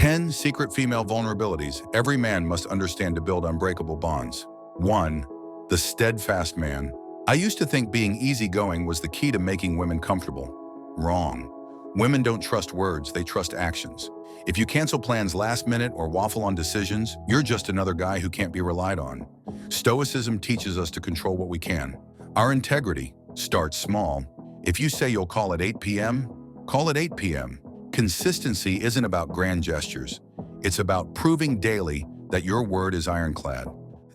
10 secret female vulnerabilities every man must understand to build unbreakable bonds. 1. The steadfast man. I used to think being easygoing was the key to making women comfortable. Wrong. Women don't trust words, they trust actions. If you cancel plans last minute or waffle on decisions, you're just another guy who can't be relied on. Stoicism teaches us to control what we can. Our integrity starts small. If you say you'll call at 8 p.m., call at 8 p.m. Consistency isn't about grand gestures. It's about proving daily that your word is ironclad.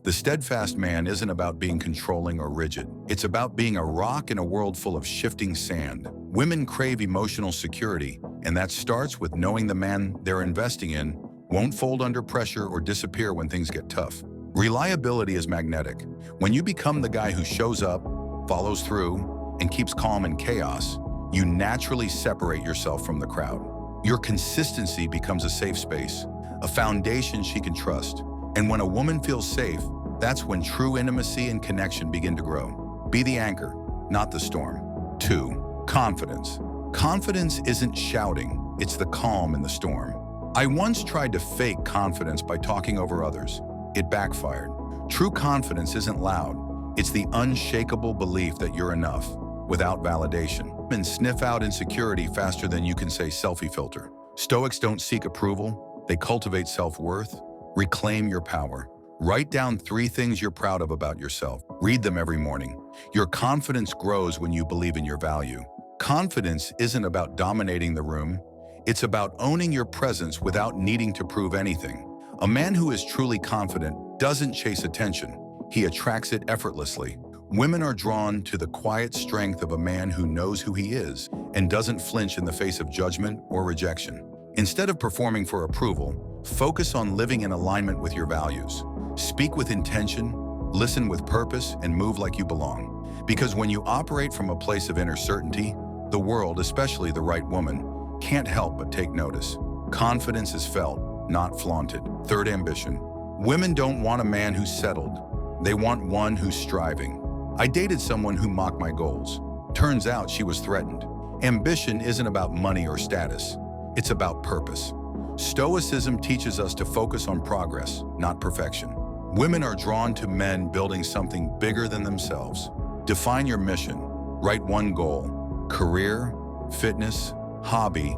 The steadfast man isn't about being controlling or rigid. It's about being a rock in a world full of shifting sand. Women crave emotional security, and that starts with knowing the man they're investing in won't fold under pressure or disappear when things get tough. Reliability is magnetic. When you become the guy who shows up, follows through, and keeps calm in chaos, you naturally separate yourself from the crowd. Your consistency becomes a safe space, a foundation she can trust. And when a woman feels safe, that's when true intimacy and connection begin to grow. Be the anchor, not the storm. 2. Confidence. Confidence isn't shouting, it's the calm in the storm. I once tried to fake confidence by talking over others. It backfired. True confidence isn't loud. It's the unshakable belief that you're enough, without validation. And sniff out insecurity faster than you can say selfie filter. Stoics don't seek approval, they cultivate self-worth. Reclaim your power. Write down 3 things you're proud of about yourself. Read them every morning. Your confidence grows when you believe in your value. Confidence isn't about dominating the room. It's about owning your presence without needing to prove anything. A man who is truly confident doesn't chase attention. He attracts it effortlessly. Women are drawn to the quiet strength of a man who knows who he is and doesn't flinch in the face of judgment or rejection. Instead of performing for approval, focus on living in alignment with your values. Speak with intention, listen with purpose, and move like you belong. Because when you operate from a place of inner certainty, the world, especially the right woman, can't help but take notice. Confidence is felt, not flaunted. 3rd, ambition. Women don't want a man who's settled. They want one who's striving. I dated someone who mocked my goals. Turns out she was threatened. Ambition isn't about money or status. It's about purpose. Stoicism teaches us to focus on progress, not perfection. Women are drawn to men building something bigger than themselves. Define your mission. Write one goal, career, fitness, hobby,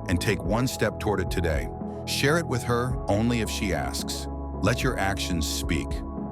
and take one step toward it today. Share it with her only if she asks. Let your actions speak.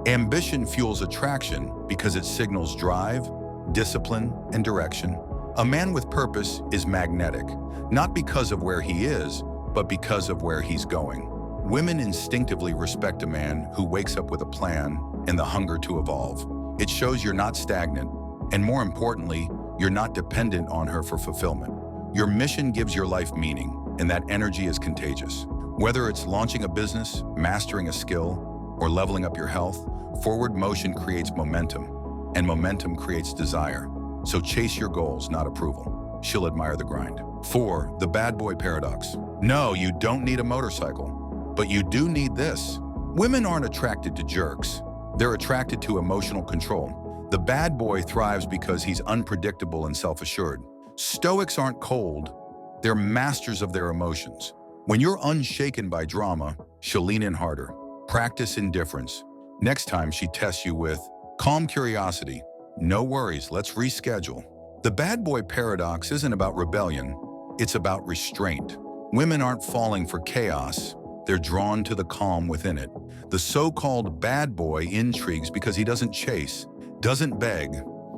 Ambition fuels attraction because it signals drive, discipline, and direction. A man with purpose is magnetic, not because of where he is, but because of where he's going. Women instinctively respect a man who wakes up with a plan and the hunger to evolve. It shows you're not stagnant, and more importantly, you're not dependent on her for fulfillment. Your mission gives your life meaning, and that energy is contagious. Whether it's launching a business, mastering a skill, or leveling up your health, forward motion creates momentum, and momentum creates desire. So chase your goals, not approval. She'll admire the grind. 4. The bad boy paradox. No, you don't need a motorcycle, but you do need this. Women aren't attracted to jerks. They're attracted to emotional control. The bad boy thrives because he's unpredictable and self-assured. Stoics aren't cold. They're masters of their emotions. When you're unshaken by drama, she'll lean in harder. Practice indifference. Next time she tests you with calm curiosity. No worries, let's reschedule. The bad boy paradox isn't about rebellion, it's about restraint. Women aren't falling for chaos, they're drawn to the calm within it. The so-called bad boy intrigues because he doesn't chase, doesn't beg,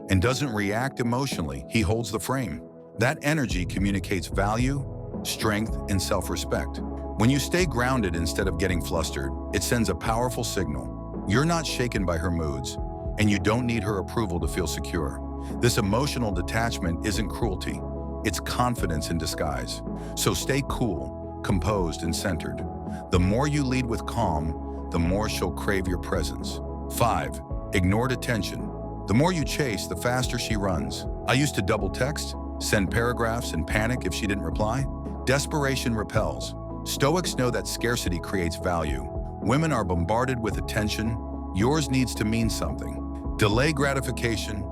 and doesn't react emotionally. He holds the frame. That energy communicates value, strength, and self-respect. When you stay grounded instead of getting flustered, it sends a powerful signal. You're not shaken by her moods, and you don't need her approval to feel secure. This emotional detachment isn't cruelty, it's confidence in disguise. So stay cool, composed, and centered. The more you lead with calm, the more she'll crave your presence. 5. Ignored attention. The more you chase, the faster she runs. I used to double text, send paragraphs, and panic if she didn't reply. Desperation repels. Stoics know that scarcity creates value. Women are bombarded with attention. Yours needs to mean something. Delay gratification.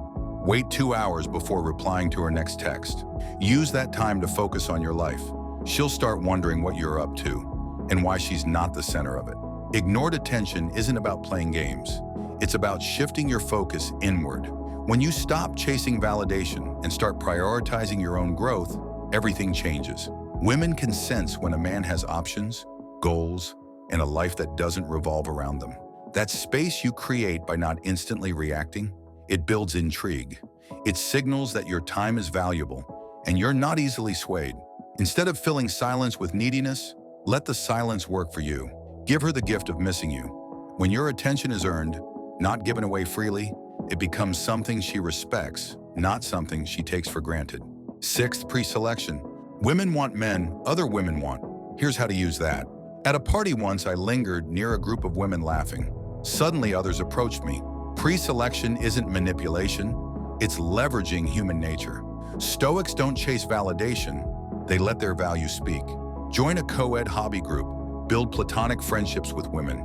Wait 2 hours before replying to her next text. Use that time to focus on your life. She'll start wondering what you're up to. and why she's not the center of it. Ignored attention isn't about playing games. It's about shifting your focus inward. When you stop chasing validation and start prioritizing your own growth, everything changes. Women can sense when a man has options, goals, and a life that doesn't revolve around them. That space you create by not instantly reacting, it builds intrigue. It signals that your time is valuable and you're not easily swayed. Instead of filling silence with neediness, let the silence work for you. Give her the gift of missing you. When your attention is earned, not given away freely, it becomes something she respects, not something she takes for granted. Sixth, pre-selection. Women want men other women want. Here's how to use that. At a party once, I lingered near a group of women laughing. Suddenly, others approached me. Pre-selection isn't manipulation, it's leveraging human nature. Stoics don't chase validation, they let their values speak. Join a co-ed hobby group, build platonic friendships with women.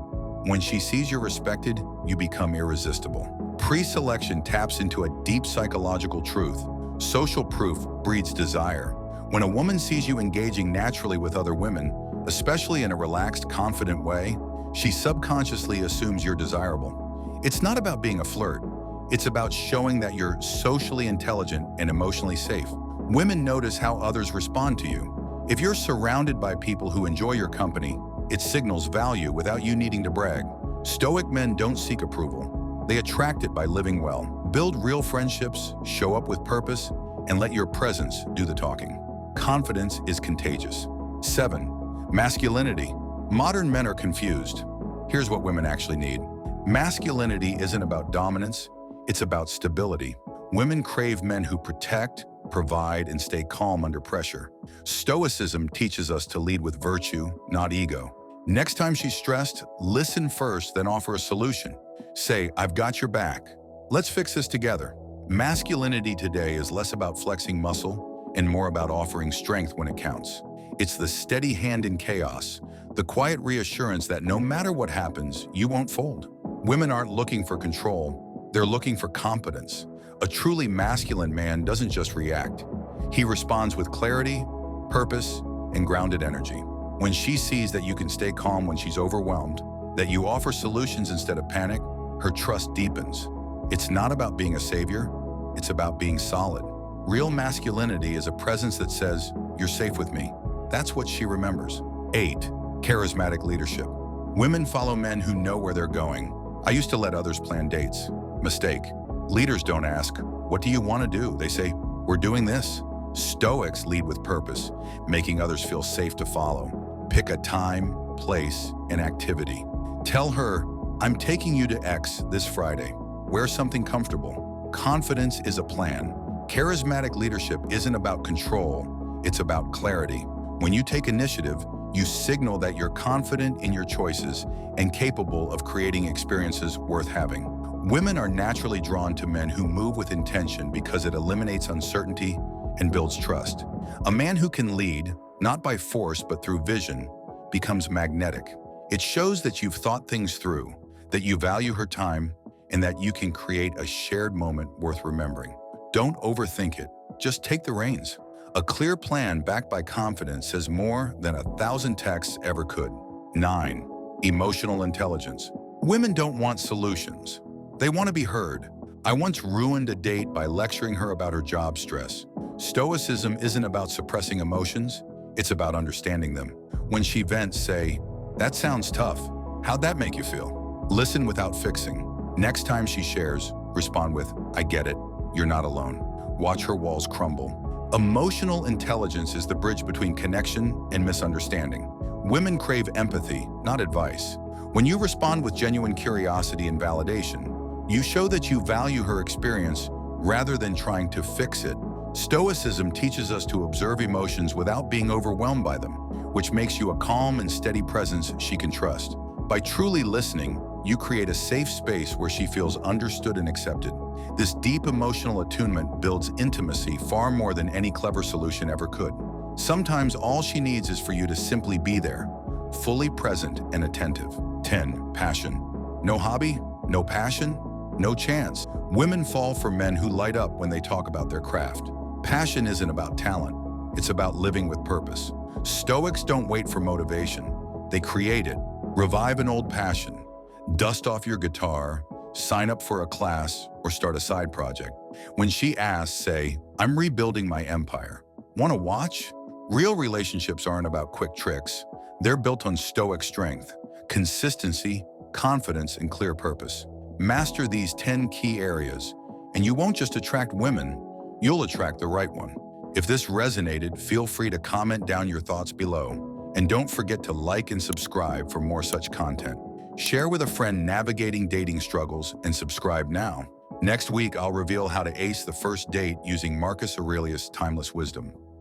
When she sees you're respected, you become irresistible. Pre-selection taps into a deep psychological truth. Social proof breeds desire. When a woman sees you engaging naturally with other women, especially in a relaxed, confident way, she subconsciously assumes you're desirable. It's not about being a flirt. It's about showing that you're socially intelligent and emotionally safe. Women notice how others respond to you. If you're surrounded by people who enjoy your company, it signals value without you needing to brag. Stoic men don't seek approval. They attract it by living well. Build real friendships, show up with purpose, and let your presence do the talking. Confidence is contagious. 7. Masculinity. Modern men are confused. Here's what women actually need. Masculinity isn't about dominance, it's about stability. Women crave men who protect, provide, and stay calm under pressure. Stoicism teaches us to lead with virtue, not ego. Next time she's stressed, listen first, then offer a solution. Say, "I've got your back. Let's fix this together." Masculinity today is less about flexing muscle and more about offering strength when it counts. It's the steady hand in chaos, the quiet reassurance that no matter what happens, you won't fold. Women aren't looking for control, they're looking for competence. A truly masculine man doesn't just react. He responds with clarity, purpose, and grounded energy. When she sees that you can stay calm when she's overwhelmed, that you offer solutions instead of panic, her trust deepens. It's not about being a savior, it's about being solid. Real masculinity is a presence that says, "You're safe with me." That's what she remembers. 8. Charismatic leadership. Women follow men who know where they're going. I used to let others plan dates. Mistake. Leaders don't ask, "What do you want to do?" They say, "We're doing this." Stoics lead with purpose, making others feel safe to follow. Pick a time, place, and activity. Tell her, "I'm taking you to X this Friday. Wear something comfortable." Confidence is a plan. Charismatic leadership isn't about control, it's about clarity. When you take initiative, you signal that you're confident in your choices and capable of creating experiences worth having. Women are naturally drawn to men who move with intention because it eliminates uncertainty and builds trust. A man who can lead, not by force but through vision, becomes magnetic. It shows that you've thought things through, that you value her time, and that you can create a shared moment worth remembering. Don't overthink it, just take the reins. A clear plan backed by confidence says more than 1,000 texts ever could. 9. Emotional intelligence. Women don't want solutions. They want to be heard. I once ruined a date by lecturing her about her job stress. Stoicism isn't about suppressing emotions, it's about understanding them. When she vents, say, "That sounds tough. How'd that make you feel?" Listen without fixing. Next time she shares, respond with, "I get it. You're not alone." Watch her walls crumble. Emotional intelligence is the bridge between connection and misunderstanding. Women crave empathy, not advice. When you respond with genuine curiosity and validation, you show that you value her experience rather than trying to fix it. Stoicism teaches us to observe emotions without being overwhelmed by them, which makes you a calm and steady presence she can trust. By truly listening, you create a safe space where she feels understood and accepted. This deep emotional attunement builds intimacy far more than any clever solution ever could. Sometimes all she needs is for you to simply be there, fully present and attentive. 10. Passion. No hobby, no passion, no chance. Women fall for men who light up when they talk about their craft. Passion isn't about talent, it's about living with purpose. Stoics don't wait for motivation. They create it. Revive an old passion. Dust off your guitar, sign up for a class, or start a side project. When she asks, say, "I'm rebuilding my empire. Want to watch?" Real relationships aren't about quick tricks. They're built on stoic strength, consistency, confidence, and clear purpose. Master these 10 key areas, and you won't just attract women, you'll attract the right one. If this resonated, feel free to comment down your thoughts below. And don't forget to like and subscribe for more such content. Share with a friend navigating dating struggles and subscribe now. Next week, I'll reveal how to ace the first date using Marcus Aurelius' timeless wisdom.